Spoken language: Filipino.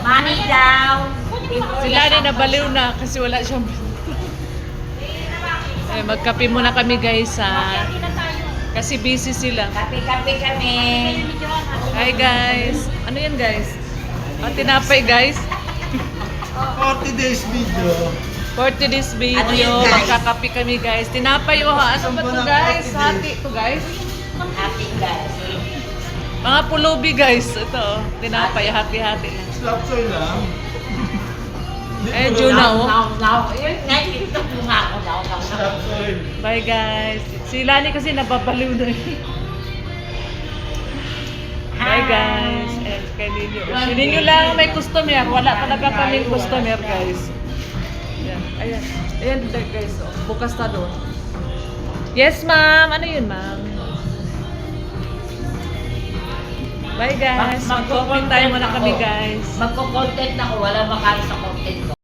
Money daw. Sila na nabaliw na kasi wala siyang magkape muna kami guys ha. Kasi busy sila. Kape-kape kami. Hi guys. Ano yan guys? Tinapay guys. 40 days video. 40 this Ano video. yan, guys? Magkakape kami guys. Tinapay o ha. Ano ba to guys? Hati to guys. Happy guys. Mga pulubi guys. Ito. Tinapay. Hati-hati lang. Slap soy lang. June na oh. Now. Yun, nakikita mo nga ako now. Slap soy. Bye guys. Si Lani kasi nababaliw na eh. Bye guys. And kay Ninyo. Si Ninyo lang may customer. Wala talaga kaming customer guys. Ayan. Ayan. Ayan guys. Oh. Bukas na doon. Yes ma'am. Ano yun ma'am? Bye guys. Mag-coffee tayo muna kami guys. Magko-content ako. Wala makali sa content ko.